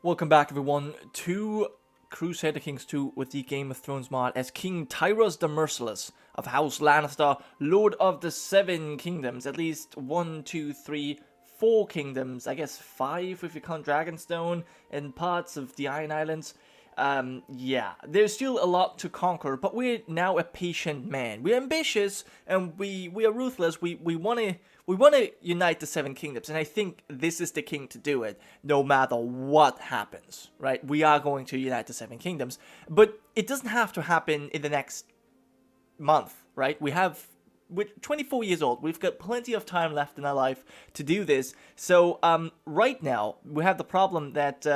Welcome back everyone to Crusader Kings 2 with the Game of Thrones mod as King Tyros the Merciless of House Lannister, Lord of the Seven Kingdoms, at least 1, 2, 3, 4 kingdoms, I guess 5 if you count Dragonstone and parts of the Iron Islands. Yeah, there's still a lot to conquer, but we're now a patient man. We're ambitious and we are ruthless. We wanna unite the Seven Kingdoms, and I think this is the king to do it, no matter what happens, right? We are going to unite the Seven Kingdoms, but it doesn't have to happen in the next month, right? We're 24 years old. We've got plenty of time left in our life to do this. So right now we have the problem that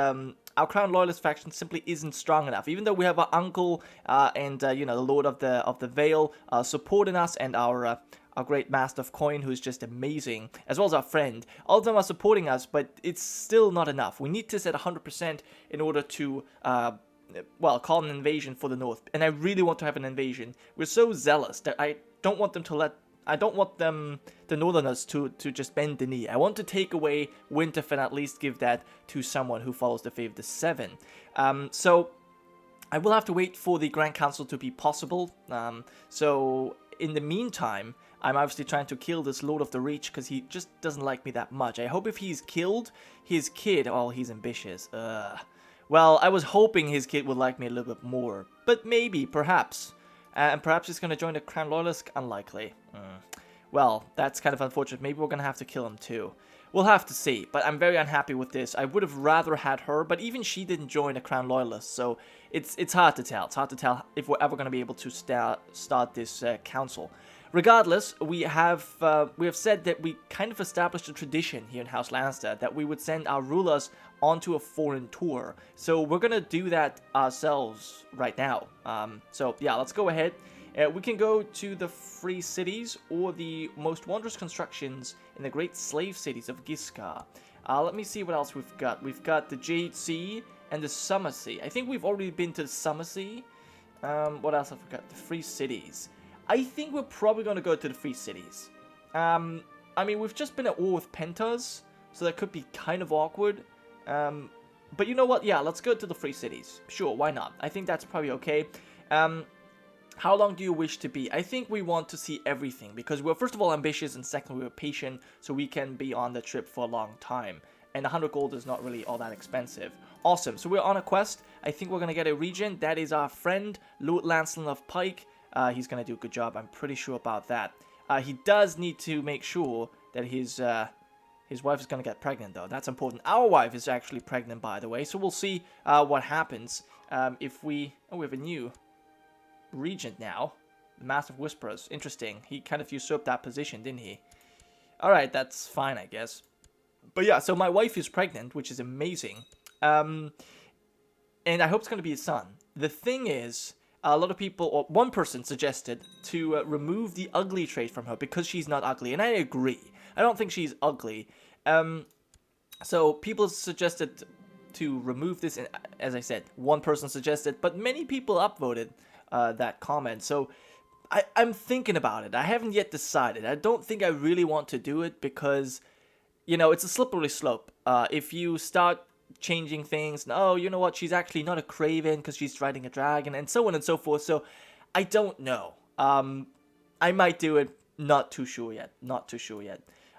our Crown Loyalist faction simply isn't strong enough. Even though we have our uncle and the Lord of the Vale supporting us, and our great Master of Coin, who's just amazing, as well as our friend. All of them are supporting us, but it's still not enough. We need this at 100% in order to call an invasion for the North. And I really want to have an invasion. We're so zealous that I don't want the Northerners to just bend the knee. I want to take away Winterfell and at least give that to someone who follows the faith of the Seven. So I will have to wait for the Grand Council to be possible. So in the meantime, I'm obviously trying to kill this Lord of the Reach because he just doesn't like me that much. I hope if he's killed his kid, oh, he's ambitious. Well, I was hoping his kid would like me a little bit more, but maybe, perhaps. And perhaps he's going to join the Crown Loyalist? Unlikely. Well, that's kind of unfortunate. Maybe we're going to have to kill him too. We'll have to see, but I'm very unhappy with this. I would have rather had her, but even she didn't join the Crown Loyalist, so it's hard to tell. It's hard to tell if we're ever going to be able to start this council. Regardless, we have said that we kind of established a tradition here in House Lannister that we would send our rulers onto a foreign tour. So we're gonna do that ourselves right now. So yeah, let's go ahead. We can go to the Free Cities or the most wondrous constructions in the great slave cities of Giscar. Let me see what else we've got. We've got the Jade Sea and the Summer Sea. I think we've already been to the Summer Sea. What else have we got? The Free Cities. I think we're probably going to go to the Free Cities. I mean, we've just been at war with Pentas, so that could be kind of awkward. But you know what? Yeah, let's go to the Free Cities. Sure, why not? I think that's probably okay. How long do you wish to be? I think we want to see everything, because we're first of all ambitious, and second, we're patient, so we can be on the trip for a long time. And 100 gold is not really all that expensive. Awesome, so we're on a quest. I think we're going to get a regent. That is our friend, Lord Lancelot of Pike. He's going to do a good job. I'm pretty sure about that. He does need to make sure that his wife is going to get pregnant, though. That's important. Our wife is actually pregnant, by the way. So we'll see what happens if we... Oh, we have a new regent now. The Master of Whisperers. Interesting. He kind of usurped that position, didn't he? Alright, that's fine, I guess. But yeah, so my wife is pregnant, which is amazing. And I hope it's going to be a son. The thing is... A lot of people, or one person suggested to remove the ugly trait from her because she's not ugly, and I agree. I don't think she's ugly. So people suggested to remove this, and as I said, one person suggested, but many people upvoted that comment. So I'm thinking about it. I haven't yet decided. I don't think I really want to do it because, you know, it's a slippery slope. If you start changing things, and oh, you know what, she's actually not a craven because she's riding a dragon, and so on and so forth. So I don't know. I might do it. Not too sure yet.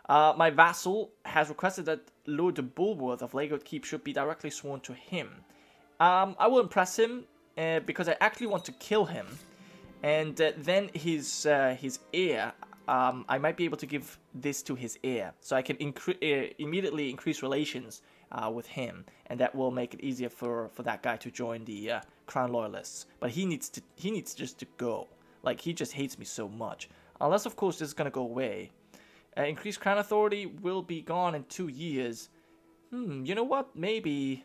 My vassal has requested that Lord Bulworth of Lagoat Keep should be directly sworn to him. I will impress him because I actually want to kill him, and then his heir. I might be able to give this to his heir, so I can immediately increase relations with him, and that will make it easier for that guy to join the Crown Loyalists. But he needs just to go. Like, he just hates me so much. Unless, of course, this is gonna go away. Increased Crown Authority will be gone in 2 years. You know what? Maybe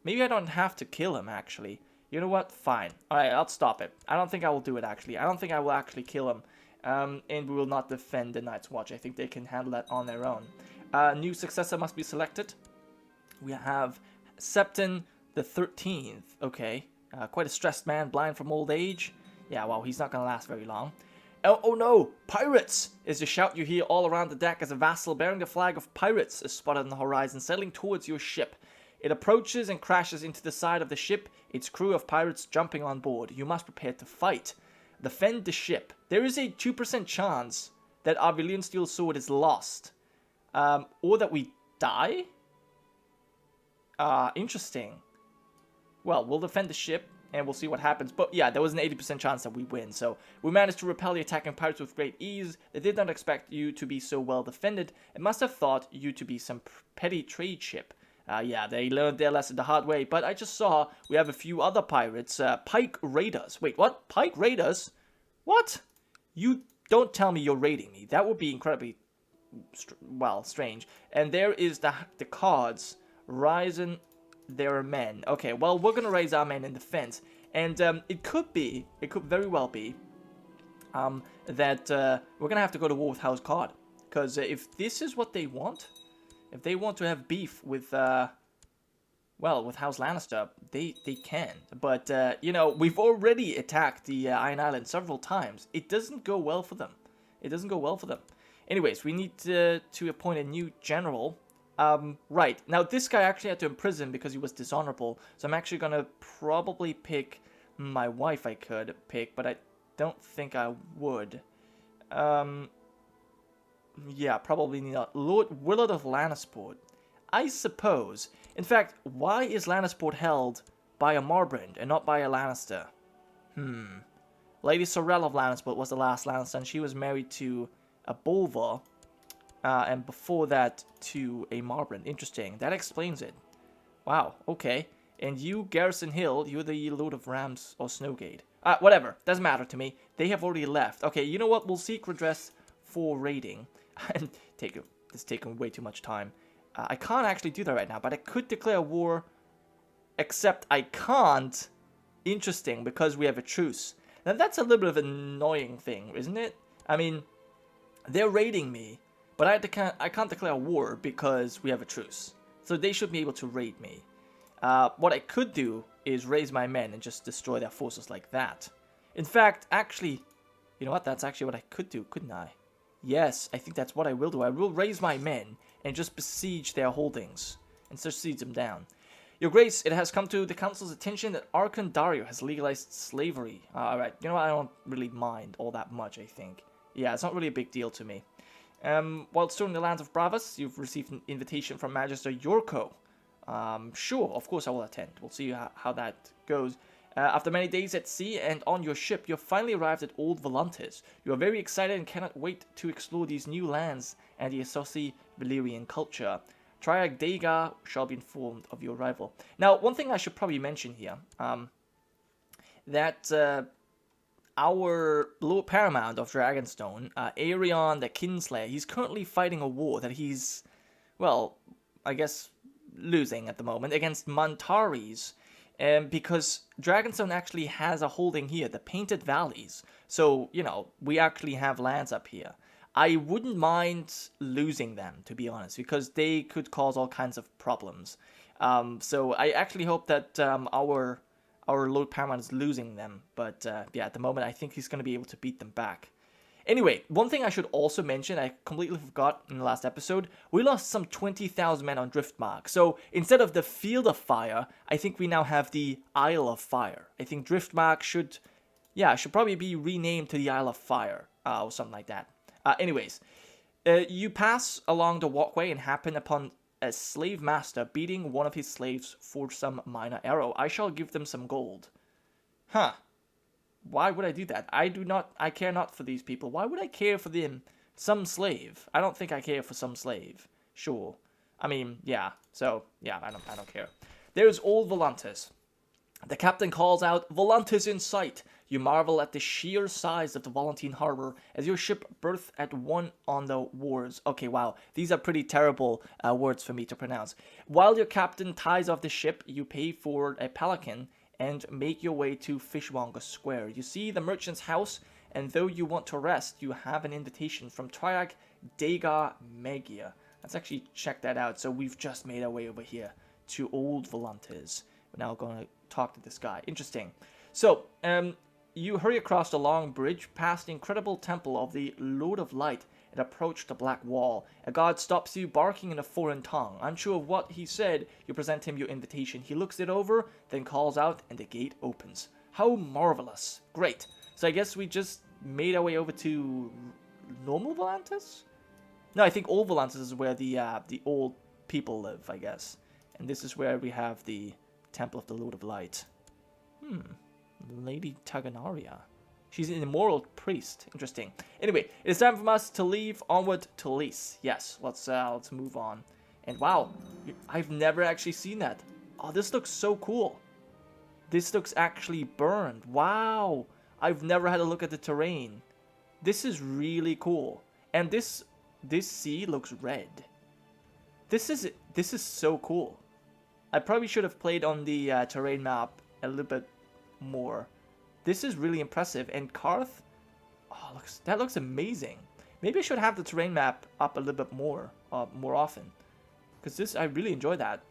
I don't have to kill him, actually. You know what? Fine. Alright, I'll stop it. I don't think I will do it, actually. I don't think I will actually kill him. And we will not defend the Night's Watch. I think they can handle that on their own. New successor must be selected. We have Septon the 13th. Okay. Quite a stressed man, blind from old age. Yeah, well, he's not going to last very long. Oh no! Pirates! Is the shout you hear all around the deck as a vassal bearing the flag of pirates is spotted on the horizon, sailing towards your ship. It approaches and crashes into the side of the ship, its crew of pirates jumping on board. You must prepare to fight. Defend the ship. There is a 2% chance that our Valyrian steel sword is lost. Or that we die? Interesting. Well, we'll defend the ship, and we'll see what happens. But yeah, there was an 80% chance that we win. So we managed to repel the attacking pirates with great ease. They did not expect you to be so well defended, and must have thought you to be some petty trade ship. Yeah, they learned their lesson the hard way. But I just saw we have a few other pirates. Pike Raiders. Wait, what? Pike Raiders? What? You don't tell me you're raiding me. That would be incredibly, strange. And there is the cards. Rising their men. Okay, well, we're gonna raise our men in defense. And it could very well be, that we're gonna have to go to war with House Card. Because if this is what they want, if they want to have beef with, with House Lannister, they can. But, you know, we've already attacked the Iron Island several times. It doesn't go well for them. It doesn't go well for them. Anyways, we need to appoint a new general. Right. Now, this guy actually had to imprison because he was dishonorable. So I'm actually going to probably pick my wife I could pick, but I don't think I would. Yeah, probably not. Lord Willard of Lannisport. I suppose. In fact, why is Lannisport held by a Marbrand and not by a Lannister? Lady Sorrel of Lannisport was the last Lannister, and she was married to a Bolvar. And before that, to a Marbrand. Interesting. That explains it. Wow, okay. And you, Garrison Hill, you're the Lord of Rams or Snowgate. Whatever. Doesn't matter to me. They have already left. Okay, you know what? We'll seek redress for raiding. And this is taking way too much time. I can't actually do that right now, but I could declare war. Except I can't. Interesting, because we have a truce. Now, that's a little bit of an annoying thing, isn't it? I mean, they're raiding me. But I can't declare war because we have a truce. So they should be able to raid me. What I could do is raise my men and just destroy their forces like that. In fact, actually, you know what? That's actually what I could do, couldn't I? Yes, I think that's what I will do. I will raise my men and just besiege their holdings. And just siege them down. Your Grace, it has come to the Council's attention that Archon Dario has legalized slavery. Alright, you know what? I don't really mind all that much, I think. Yeah, it's not really a big deal to me. While still in the lands of Bravos, you've received an invitation from Magister Yorko. Sure, of course I will attend. We'll see how that goes. After many days at sea and on your ship, you've finally arrived at Old Volantis. You are very excited and cannot wait to explore these new lands and the associated Valyrian culture. Triarch Dagar shall be informed of your arrival. Now, one thing I should probably mention here, that our Lord Paramount of Dragonstone, Aerion the Kinslayer, he's currently fighting a war that he's, well, I guess losing at the moment against Montaris, because Dragonstone actually has a holding here, the Painted Valleys. So, you know, we actually have lands up here. I wouldn't mind losing them, to be honest, because they could cause all kinds of problems. So I actually hope that our Lord Paramount is losing them, but yeah, at the moment I think he's going to be able to beat them back. Anyway, one thing I should also mention, I completely forgot in the last episode, we lost some 20,000 men on Driftmark. So instead of the Field of Fire, I think we now have the Isle of Fire. I think Driftmark should probably be renamed to the Isle of Fire, or something like that. Anyways, you pass along the walkway and happen upon a slave master beating one of his slaves for some minor arrow. I shall give them some gold. Huh. Why would I do that? I care not for these people. Why would I care for them? Some slave. I don't think I care for some slave. Sure. I mean, yeah. So, yeah, I don't care. There's old Volantis. The captain calls out, "Volantis in sight!" You marvel at the sheer size of the Volantine harbor as your ship berths at one on the wharves. Okay, wow. These are pretty terrible words for me to pronounce. While your captain ties off the ship, you pay for a pelican and make your way to Fishmonger Square. You see the merchant's house, and though you want to rest, you have an invitation from Triarch Dagar Magia. Let's actually check that out. So we've just made our way over here to Old Volantis. We're now going to talk to this guy. Interesting. So, you hurry across the long bridge past the incredible temple of the Lord of Light and approach the black wall. A guard stops you, barking in a foreign tongue. Unsure of what he said, you present him your invitation. He looks it over, then calls out, and the gate opens. How marvelous. Great. So I guess we just made our way over to normal Volantis? No, I think old Volantis is where the old people live, I guess. And this is where we have the Temple of the Lord of Light. Lady Taganaria. She's an immoral priest. Interesting. Anyway, it's time for us to leave onward to Lys. Yes, let's move on. And wow, I've never actually seen that. Oh, this looks so cool. This looks actually burned. Wow. I've never had a look at the terrain. This is really cool. And this sea looks red. This is so cool. I probably should have played on the terrain map a little bit more. This is really impressive. And Karth, oh, that looks amazing. Maybe I should have the terrain map up a little bit more often, because I really enjoy that.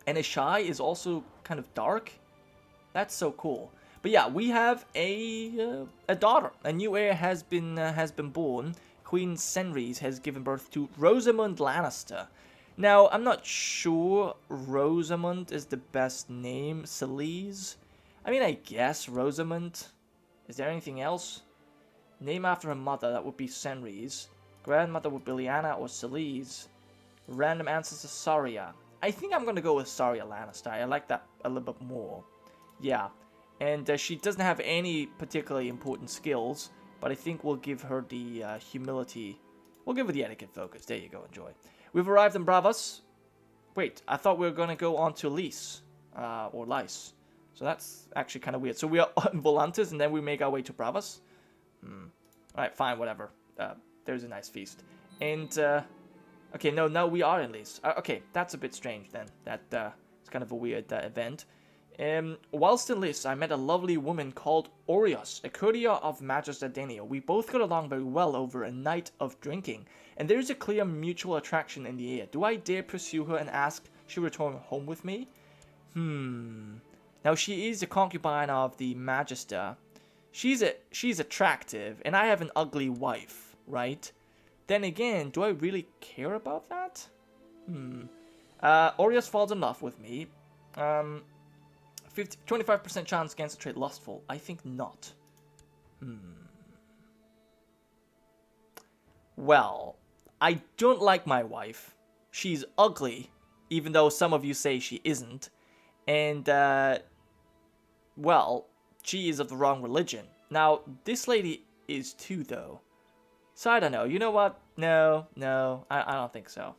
And Ashai is also kind of dark. That's so cool. But yeah, we have a daughter. A new heir has been born. Queen Senrys has given birth to Rosamund Lannister. Now, I'm not sure Rosamund is the best name. Celise? I mean, I guess Rosamund. Is there anything else? Name after her mother, that would be Senrys. Grandmother would be Lyanna or Celise. Random ancestor, Saria. I think I'm going to go with Saria Lannister. I like that a little bit more. Yeah. And she doesn't have any particularly important skills, but I think we'll give her the humility. We'll give her the etiquette focus. There you go, enjoy. We've arrived in Bravos. Wait, I thought we were going to go on to Lys, or Lys. So that's actually kind of weird. So we are on Volantis, and then we make our way to Bravos. Alright, fine, whatever. There's a nice feast. And, okay, no, we are in Lys. Okay, that's a bit strange then. It's kind of a weird event. Whilst in Lys, I met a lovely woman called Orios, a courtier of Magister Denio. We both got along very well over a night of drinking, and there is a clear mutual attraction in the air. Do I dare pursue her and ask she return home with me? Now, she is a concubine of the Magister. She's attractive, and I have an ugly wife, right? Then again, do I really care about that? Orios falls in love with me. 25% chance against a trait lustful. I think not. Well, I don't like my wife. She's ugly, even though some of you say she isn't. And, well, she is of the wrong religion. Now, this lady is too, though. So I don't know. You know what? No, I don't think so.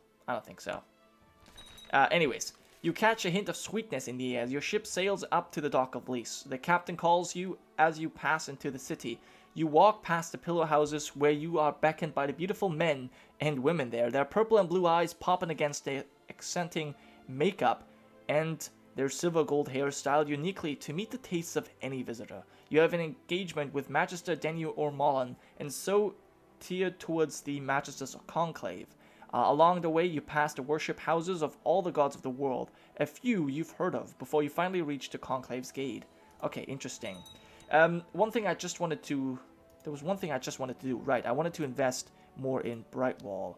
Anyways. You catch a hint of sweetness in the air as your ship sails up to the dock of Lys. The captain calls you as you pass into the city. You walk past the pillar houses where you are beckoned by the beautiful men and women there. Their purple and blue eyes popping against their accenting makeup and their silver gold hair styled uniquely to meet the tastes of any visitor. You have an engagement with Magister Denio or Mullen and so tiered towards the Magister's conclave. Along the way, you pass the worship houses of all the gods of the world, a few you've heard of, before you finally reach the Conclave's gate. Okay, interesting. There was one thing I just wanted to do. Right, I wanted to invest more in Brightwall.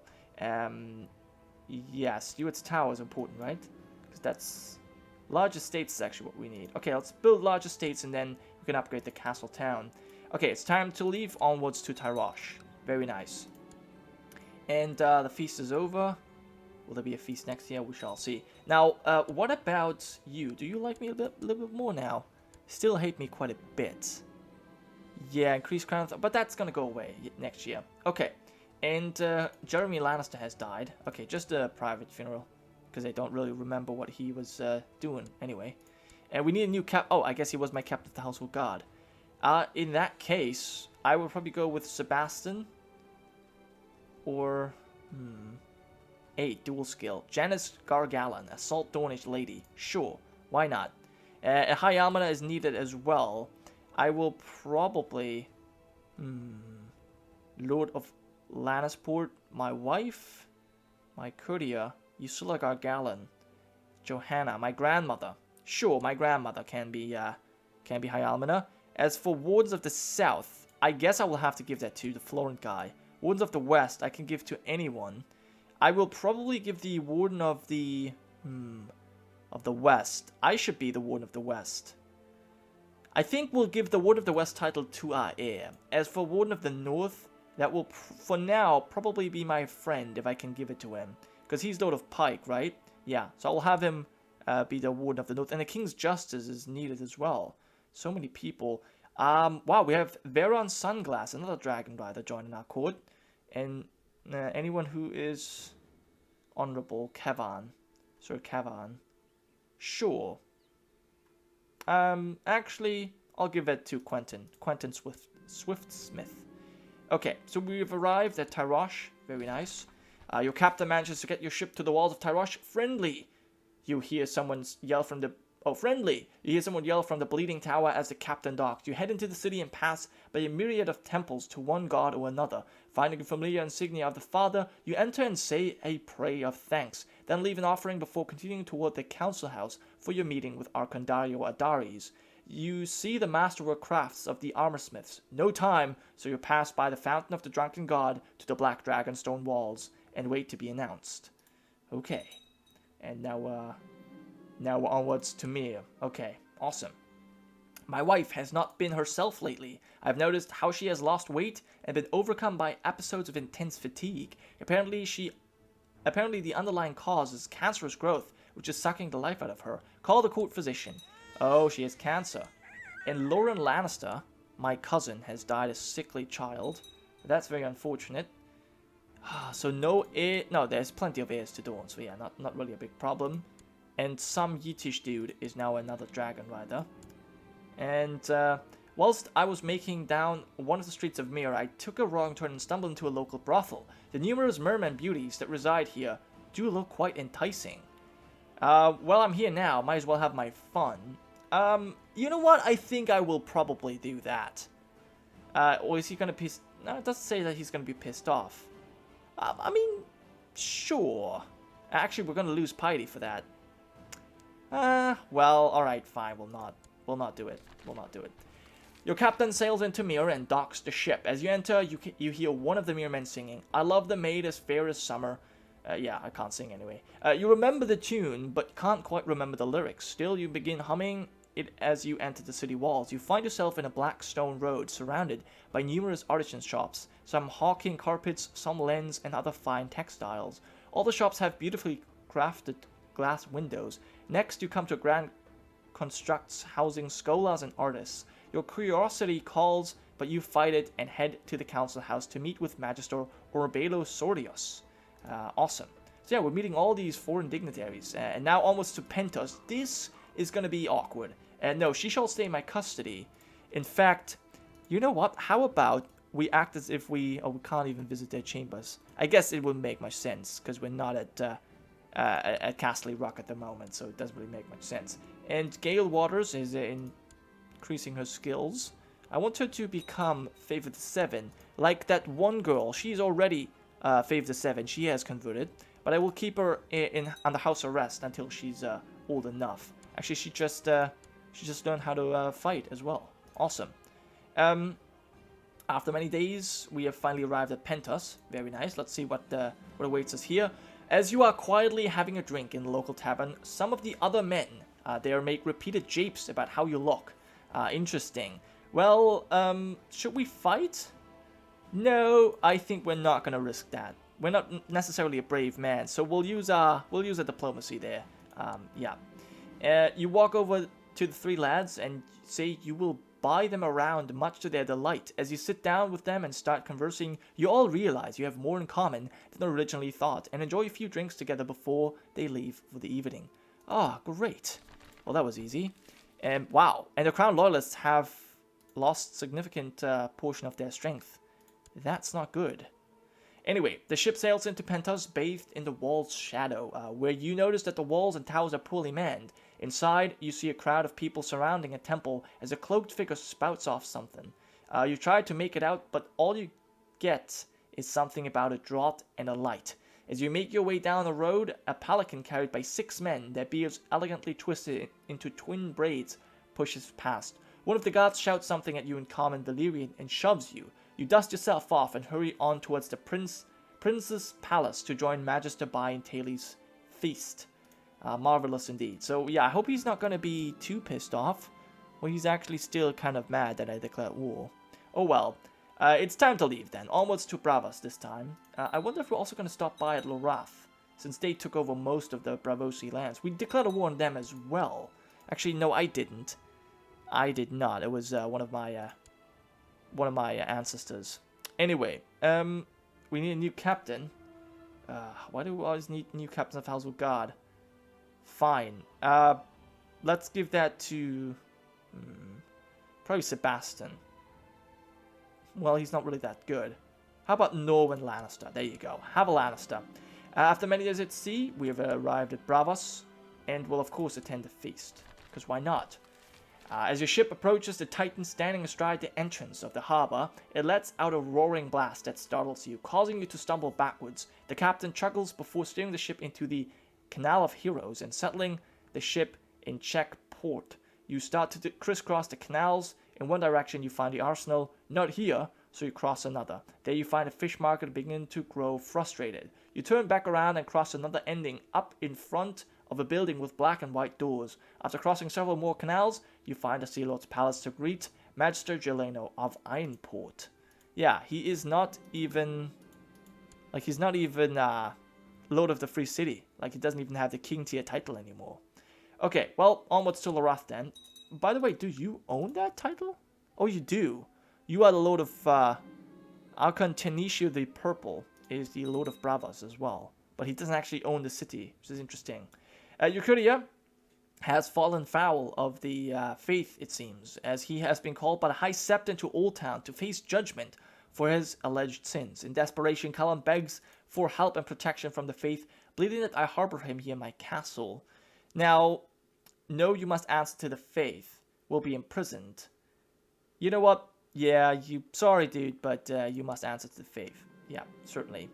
Yeah, Stuart's Tower is important, right? Because that's... large estates is actually what we need. Okay, let's build large estates and then we can upgrade the castle town. Okay, it's time to leave onwards to Tyros. Very nice. And the feast is over. Will there be a feast next year? We shall see. Now, what about you? Do you like me a little bit more now? Still hate me quite a bit. Yeah, increased crown, but that's gonna go away next year. Okay, and Jeremy Lannister has died. Okay, just a private funeral, because I don't really remember what he was doing anyway. And we need a new oh, I guess he was my captain of the household guard. In that case, I would probably go with Sebastian. Or, dual skill. Janice Gargalan, a Salt Dornish lady. Sure, why not? A high almoner is needed as well. I will probably, Lord of Lannisport, my wife, my courtier, Ursula Gargalan, Johanna, my grandmother. Sure, my grandmother can be high almoner. As for wards of the south, I guess I will have to give that to the Florent guy. Wardens of the West I can give to anyone. I will probably give the Warden of the West. I should be the Warden of the West. I think we'll give the Warden of the West title to our heir. As for Warden of the North, that will, for now, probably be my friend if I can give it to him. Because he's Lord of Pike, right? Yeah, so I'll have him be the Warden of the North. And the King's Justice is needed as well. So many people. Wow, we have Veron Sunglass, another Dragon Rider, joining our court. And anyone who is honorable, Kavan. Sir Kavan. Sure. Actually, I'll give it to Quentin. Quentin Swiftsmith. Okay, so we've arrived at Tyros. Very nice. Your captain manages to get your ship to the walls of Tyros. Friendly! You hear someone yell from the... Oh, friendly! You hear someone yell from the Bleeding Tower as the captain docks. You head into the city and pass by a myriad of temples to one god or another. Finding a familiar insignia of the Father, you enter and say a prayer of thanks. Then leave an offering before continuing toward the council house for your meeting with Arcandario Adares. You see the masterwork crafts of the armorsmiths. No time, so you pass by the Fountain of the Drunken God to the Black Dragon stone walls and wait to be announced. Okay. And now onwards to Mir. Okay, awesome. My wife has not been herself lately. I've noticed how she has lost weight and been overcome by episodes of intense fatigue. Apparently the underlying cause is cancerous growth, which is sucking the life out of her. Call the court physician. Oh, she has cancer. And Lauren Lannister, my cousin, has died a sickly child. That's very unfortunate. So no heir... No, there's plenty of heirs to Dawn, so yeah, not really a big problem. And some Yiddish dude is now another Dragon Rider. And whilst I was making down one of the streets of Mir, I took a wrong turn and stumbled into a local brothel. The numerous merman beauties that reside here do look quite enticing. Well, I'm here now. Might as well have my fun. You know what? I think I will probably do that. Or is he gonna piss... No, it doesn't say that he's gonna be pissed off. I mean, sure. Actually, we're gonna lose piety for that. Well, alright, fine. We'll not do it. We'll not do it. Your captain sails into Mir and docks the ship. As you enter, you hear one of the Mirmen singing. I love the maid as fair as summer. Yeah, I can't sing anyway. You remember the tune, but can't quite remember the lyrics. Still, you begin humming it as you enter the city walls. You find yourself in a black stone road, surrounded by numerous artisan shops, some hawking carpets, some lens, and other fine textiles. All the shops have beautifully crafted glass windows. Next, you come to a grand constructs housing scholars and artists. Your curiosity calls, but you fight it and head to the council house to meet with Magister Orbelo Sordios. Awesome. So yeah, we're meeting all these foreign dignitaries, and now almost to Pentos. This is going to be awkward. No, she shall stay in my custody. In fact, you know what? How about we act as if we can't even visit their chambers. I guess it wouldn't make much sense, because we're not at Castle Rock at the moment, so it doesn't really make much sense. And Gale Waters is increasing her skills. I want her to become Favor the 7, like that one girl. She's already Favor the 7. She has converted, but I will keep her under house arrest until she's old enough. Actually, she just learned how to fight as well. Awesome. After many days, we have finally arrived at Pentos. Very nice. Let's see what awaits us here. As you are quietly having a drink in the local tavern, some of the other men there make repeated japes about how you look. Interesting. Well, should we fight? No, I think we're not gonna risk that. We're not necessarily a brave man, so we'll use our diplomacy there. Yeah. You walk over to the three lads and say you will buy them around, much to their delight. As you sit down with them and start conversing, you all realize you have more in common than originally thought, and enjoy a few drinks together before they leave for the evening. Ah, great. Well, that was easy. Wow. And the Crown Loyalists have lost significant portion of their strength. That's not good. Anyway, the ship sails into Pentos, bathed in the wall's shadow, where you notice that the walls and towers are poorly manned. Inside, you see a crowd of people surrounding a temple as a cloaked figure spouts off something. You try to make it out, but all you get is something about a draught and a light. As you make your way down the road, a palanquin carried by 6 men, their beards elegantly twisted into twin braids, pushes past. One of the guards shouts something at you in common Valyrian and shoves you. You dust yourself off and hurry on towards the prince's palace to join Magister Bai and Taley's feast. Marvelous indeed. So yeah, I hope he's not going to be too pissed off. Well, he's actually still kind of mad that I declared war. Oh well. It's time to leave then. Onwards to Bravos this time. I wonder if we're also going to stop by at Lorath, since they took over most of the Bravosi lands. We declared a war on them as well. Actually, no, I didn't. I did not. It was one of my ancestors. Anyway, we need a new captain. Why do we always need new captains of Household Guard? Fine. Let's give that to probably Sebastian. Well, he's not really that good. How about Norwin Lannister? There you go. Have a Lannister. After many days at sea, we have arrived at Bravos, and will of course attend the feast. Because why not? As your ship approaches the Titan standing astride the entrance of the harbor, it lets out a roaring blast that startles you, causing you to stumble backwards. The captain chuckles before steering the ship into the Canal of Heroes and settling the ship in check port. You start to crisscross the canals. In one direction you find the arsenal, not here, so you cross another. There you find a fish market and begin to grow frustrated. You turn back around and cross another ending up in front of a building with black and white doors. After crossing several more canals, you find a Sea Lord's palace to greet Magister Geleno of Ironport. Yeah, he is not even... Like, he's not even Lord of the Free City. Like, he doesn't even have the King tier title anymore. Okay, well, onwards to Lorath then. By the way, do you own that title? Oh, you do. You are the Lord of... Archon Tanishu the Purple is the Lord of Bravos as well. But he doesn't actually own the city, which is interesting. Eucuria has fallen foul of the faith, it seems, as he has been called by the High Septon to Old Town to face judgment for his alleged sins. In desperation, Callum begs for help and protection from the faith, pleading that I harbor him here in my castle. Now, no, you must answer to the faith. Will be imprisoned. You know what? Yeah, sorry, dude, but you must answer to the faith. Yeah, certainly.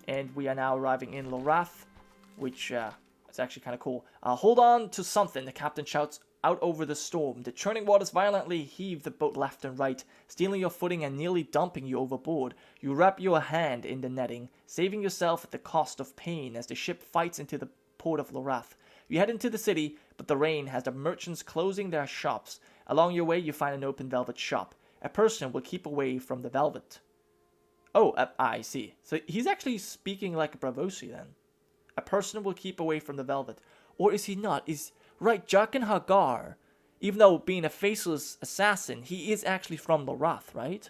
And we are now arriving in Lorath, which is actually kind of cool. Hold on to something, the captain shouts out over the storm. The churning waters violently heave the boat left and right, stealing your footing and nearly dumping you overboard. You wrap your hand in the netting, saving yourself at the cost of pain as the ship fights into the port of Lorath. You head into the city, but the rain has the merchants closing their shops. Along your way, you find an open velvet shop. A person will keep away from the velvet. Oh, I see. So he's actually speaking like a Bravosi then. A person will keep away from the velvet. Or is he not? Right, Jaqen Hagar, even though being a faceless assassin, he is actually from Lorath, right?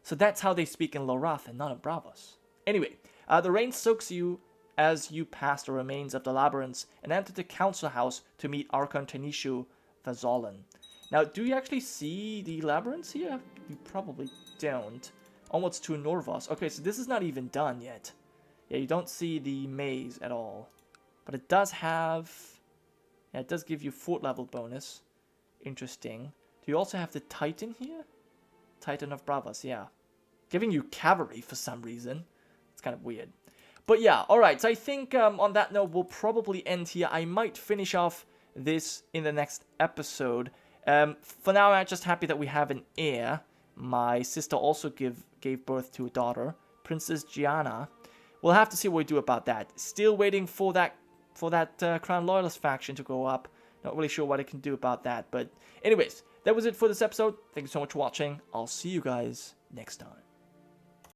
So that's how they speak in Lorath and not in Bravos. Anyway, the rain soaks you as you pass the remains of the labyrinths and enter the council house to meet Archon Tanishu Vazolan. Now, do you actually see the labyrinths here? You probably don't. Onwards to Norvos. Okay, so this is not even done yet. Yeah, you don't see the maze at all. But it does have... Yeah, it does give you fort level bonus. Interesting. Do you also have the Titan here? Titan of Bravos, yeah. Giving you cavalry for some reason. It's kind of weird. But yeah, alright, so I think on that note, we'll probably end here. I might finish off this in the next episode. For now, I'm just happy that we have an heir. My sister also gave birth to a daughter, Princess Gianna. We'll have to see what we do about that. Still waiting for that Crown Loyalist faction to go up. Not really sure what I can do about that. But anyways, that was it for this episode. Thank you so much for watching. I'll see you guys next time.